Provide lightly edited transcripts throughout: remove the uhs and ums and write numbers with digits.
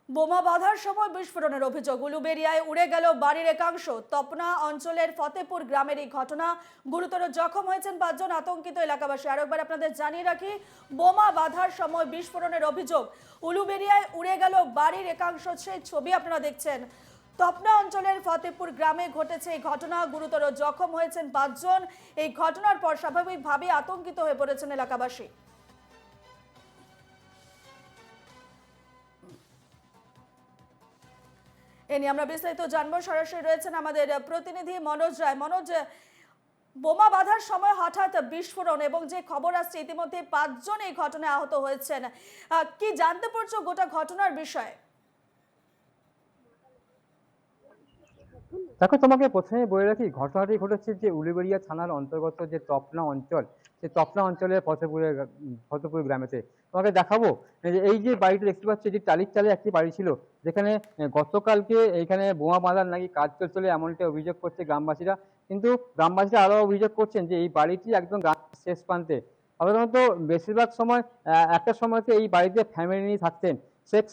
বোমা বাঁধার সময় বিস্ফোরণের অভিযোগ, উলুবেড়িয়ায় উড়ে গেল বাড়ির একাংশ। তপনা অঞ্চলের ফতেপুর গ্রামের এই ঘটনা, গুরুতর জখম হয়েছেন 5 জন আতঙ্কিত এলাকাবাসী। আরেকবার আপনাদের জানিয়ে রাখি, বোমা বাঁধার সময় বিস্ফোরণের অভিযোগ, উলুবেড়িয়ায় উড়ে গেল বাড়ির একাংশ। সেই ছবি আপনারা দেখছেন। তপনা অঞ্চলের ফতেপুর গ্রামে ঘটেছে এই ঘটনা, গুরুতর জখম হয়েছেন 5 জন। এই ঘটনার পর স্বাভাবিকভাবে আতঙ্কিত হয়ে পড়েছেন এলাকাবাসী। এ নিয়ে আমরা বিস্তারিত জানবো। সরাসরি রয়েছেন আমাদের প্রতিনিধি মনোজ রায়। মনোজ, বোমা বাঁধার সময় হঠাৎ বিস্ফোরণ এবং যে খবর আসছে ইতিমধ্যে 5 জন এই ঘটনায় আহত হয়েছেন, কি জানতে পারছো গোটা ঘটনার বিষয়ে? দেখো, তোমাকে প্রথমে বলে রাখি, ঘটনাটি ঘটেছে যে উলুবেড়িয়া থানার অন্তর্গত যে তপনা অঞ্চল, সেই তপনা অঞ্চলের ফতেপুর গ্রামেতে। তোমাকে দেখাবো যে এই যে বাড়িটা দেখতে পাচ্ছ, যে টালির চালে একটি বাড়ি ছিল, যেখানে গতকালকে এইখানে বোমা বাঁধার নাকি কাজ চলছিল, এমনটা অভিযোগ করছে গ্রামবাসীরা। কিন্তু গ্রামবাসীরা আরো অভিযোগ করছেন যে এই বাড়িটি একদম গ্রামের শেষ প্রান্তে। সাধারণত বেশিরভাগ সময় একটা সময়তে এই বাড়িতে ফ্যামিলি নিয়ে থাকতেন শেখ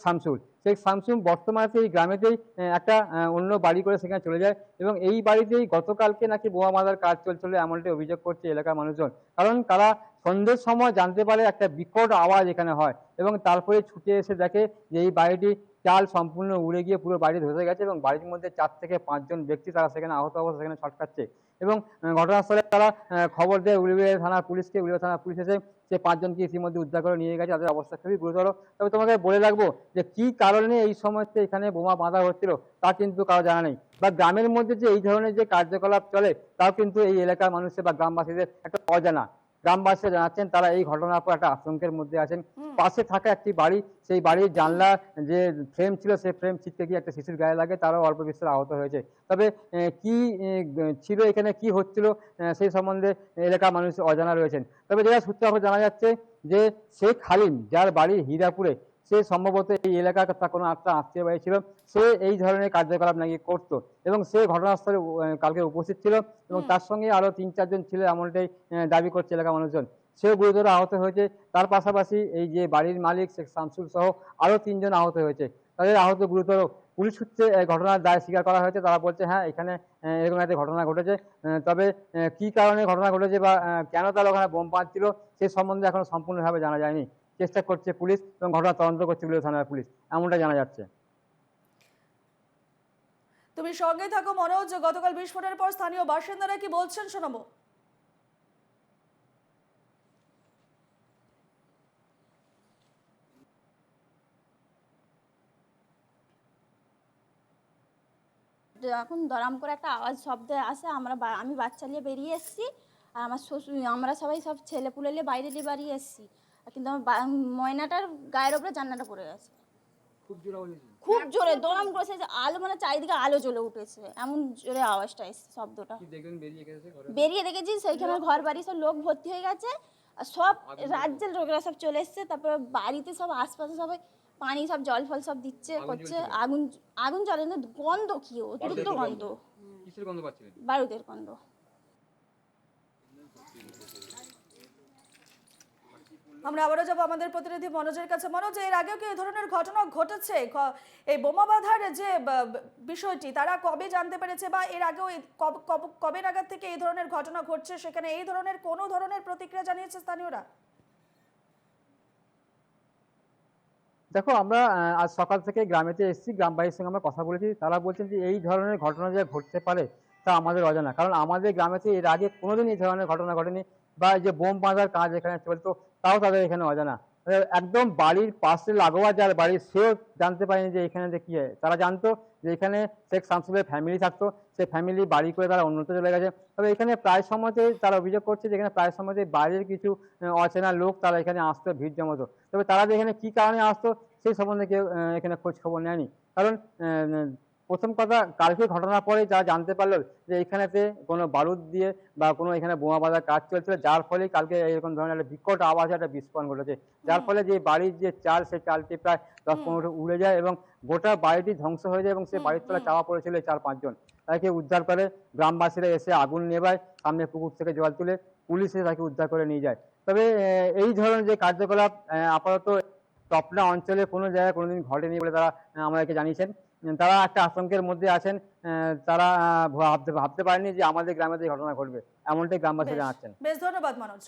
শামসুল বর্তমানে এই গ্রামেতেই একটা অন্য বাড়ি করে সেখানে চলে যায়, এবং এই বাড়িতেই গতকালকে নাকি বোমা বাঁধার কাজ চলছিল, এমনটাই অভিযোগ করছে এলাকার মানুষজন। কারণ তারা সন্ধ্যের সময় জানতে পারে একটা বিকট আওয়াজ এখানে হয়, এবং তারপরে ছুটে এসে দেখে যে এই বাড়িটি চাল সম্পূর্ণ উড়ে গিয়ে পুরো বাড়ি ধসে গেছে, এবং বাড়ির মধ্যে 4 থেকে 5 জন ব্যক্তি তারা সেখানে আহত অবস্থা সেখানে ছটকাচ্ছে। এবং ঘটনাস্থলে তারা খবর দেয় উলুবেড়িয়া থানার পুলিশকে। উলুবেড়িয়া থানার পুলিশ এসে সে 5 জনকে ইতিমধ্যে উদ্ধার করে নিয়ে গেছে, তাদের অবস্থা খুবই গুরুতর। তবে তোমাকে বলে রাখবো যে কি কারণে এই সময়তে এখানে বোমা বাঁধা হচ্ছিল তা কিন্তু কারো জানা নেই, বা গ্রামের মধ্যে যে এই ধরনের যে কার্যকলাপ চলে তাও কিন্তু এই এলাকার মানুষের বা গ্রামবাসীদের একটা অজানা। গ্রামবাসীরা জানাচ্ছেন তারা এই ঘটনার পর একটা আতঙ্কের মধ্যে আছেন। পাশে থাকা একটি বাড়ি, সেই বাড়ির জানলা যে ফ্রেম ছিল, সেই ফ্রেম ছিটকে গিয়ে একটা শিশুর গায়ে লাগে, তারাও অল্প বিস্তর আহত হয়েছে। তবে কি ছিল এখানে, কি হচ্ছিল সেই সম্বন্ধে এলাকার মানুষ অজানা রয়েছেন। তবে যেটা সূত্রে আমরা জানা যাচ্ছে যে শেখ হালিম, যার বাড়ি হীরাপুরে, সে সম্ভবত এই এলাকার তার কোনো একটা আত্মীয় বাড়ি ছিল, সে এই ধরনের কার্যকলাপ নাকি করতো, এবং সে ঘটনাস্থলে কালকে উপস্থিত ছিল, এবং তার সঙ্গে আরো 3-4 জন ছিল, এমনটাই দাবি করছে এলাকার মানুষজন। সেও গুরুতর আহত হয়েছে। তার পাশাপাশি এই যে বাড়ির মালিক শেখ শামসুল সহ আরো 3 জন আহত হয়েছে, তাদের আহত গুরুতর। পুলিশ সূত্রে ঘটনার দায় স্বীকার করা হয়েছে। তারা বলছে হ্যাঁ, এখানে এরকম একটা ঘটনা ঘটেছে। তবে কি কারণে ঘটনা ঘটেছে বা কেন তারা ওখানে বোম বাঁধছিল সে সম্বন্ধে এখনো সম্পূর্ণভাবে জানা যায়নি। চেষ্টা করছে পুলিশ, এবং ঘটনা তদন্ত করছে উলুবেড়িয়া থানার পুলিশ, এমনটা জানা যাচ্ছে। তুমি সঙ্গে থাকো মনোজ। গতকাল বিস্ফোরণের পর স্থানীয় বাসিন্দারা কি বলছেন শোনাবো। যখন দড়াম করে একটা আওয়াজ শব্দ আসে, আমি বাচ্চা নিয়ে বেরিয়ে এসেছি, আর আমার শ্বশুর, আমরা সবাই সব ছেলেপুলে নিয়ে বাইরে দিয়ে বাড়িয়ে এসেছি, কিন্তু আমার ময়নাটার গায়ের ওপরে জান্নাটা পড়ে গেছে। খুব জোরে দড়াম করেছে, যে আলো, মানে চারিদিকে আলো জ্বলে উঠেছে, এমন জোরে আওয়াজটা এসছে, শব্দটা। বেরিয়ে দেখেছি সেইখানে ঘর বাড়ি সব লোক ভর্তি হয়ে গেছে, আর সব রাজ্যের লোকেরা সব চলে এসছে। তারপরে বাড়িতে সব আশপাশে সবাই পানি, সব জল ফল সব দিচ্ছে করছে। আগুন আগুন জ্বলে না, গন্ধ কি অতিরিক্ত গন্ধ, বারুদের গন্ধ। আমরা আবারও যাবো আমাদের প্রতিনিধি মনোজের কাছে। মনোজ, এর আগেও কি এই ধরনের ঘটনা ঘটেছে? এই বোমা বাঁধার যে বিষয়টি তারা কবে জানতে পেরেছে, বা এর আগেও কবে নাগাদ থেকে এই ধরনের ঘটনা ঘটছে, সেখানে এই ধরনের কোনো ধরনের প্রতিক্রিয়া জানিয়েছে স্থানীয়রা? দেখো, আমরা আজ সকাল থেকে গ্রামেতে এসেছি, গ্রামবাসীর সঙ্গে আমরা কথা বলেছি। তারা বলছেন যে এই ধরনের ঘটনা যে ঘটতে পারে তা আমাদের অজানা, কারণ আমাদের গ্রামেতে এর আগে কোনোদিন এই ধরনের ঘটনা ঘটেনি, বা এই যে বোম বাঁধার কাজ এখানে চলতো তাও তাদের এখানে অজানা। একদম বাড়ির পাশে লাগোয়া যার বাড়ি, সেও জানতে পারেনি যে এখানে যে কি হয়। তারা জানতো যে এখানে শেখ শামসুলের ফ্যামিলি থাকতো, সেই ফ্যামিলি বাড়ি করে তারা অন্যত্র চলে গেছে। তবে এখানে প্রায় সময়তে তারা অভিযোগ করছে যে এখানে প্রায় সময়তে বাইরের কিছু অচেনা লোক তারা এখানে আসতো, ভিড় জমাতো। তবে তারা যে এখানে কি কারণে আসতো সেই সম্বন্ধে কেউ এখানে খোঁজ খবর নেয়নি। কারণ প্রথম কথা, কালকে ঘটনার পরে যারা জানতে পারলো যে এখানেতে কোনো বারুদ দিয়ে বা কোনো এখানে বোমা বাঁধার কাজ চলছিল, যার ফলে কালকে এরকম ধরনের একটা বিকট আওয়াজে একটা বিস্ফোরণ ঘটেছে, যার ফলে যে বাড়ির যে চাল, সেই চালটি প্রায় 10-15 উড়ে যায়, এবং গোটা বাড়িটি ধ্বংস হয়ে যায়, এবং সেই বাড়ির তলায় চাপা পড়েছিল 4-5 জন। তাকে উদ্ধার করে গ্রামবাসীরা এসে আগুন নেভায়, সামনে পুকুর থেকে জল তুলে পুলিশ এসে তাকে উদ্ধার করে নিয়ে যায়। তবে এই ধরনের যে কার্যকলাপ আপাতত তপনা অঞ্চলে কোনো জায়গায় কোনোদিন ঘটেনি বলে তারা আমাদেরকে জানিয়েছেন। তারা একটা আতঙ্কের মধ্যে আছেন। তারা ভাবতে পারেনি যে আমাদের গ্রামে এই ঘটনা ঘটবে, এমনটাই গ্রামবাসী বেশ জানাচ্ছেন। বেশ ধন্যবাদ মনোজ।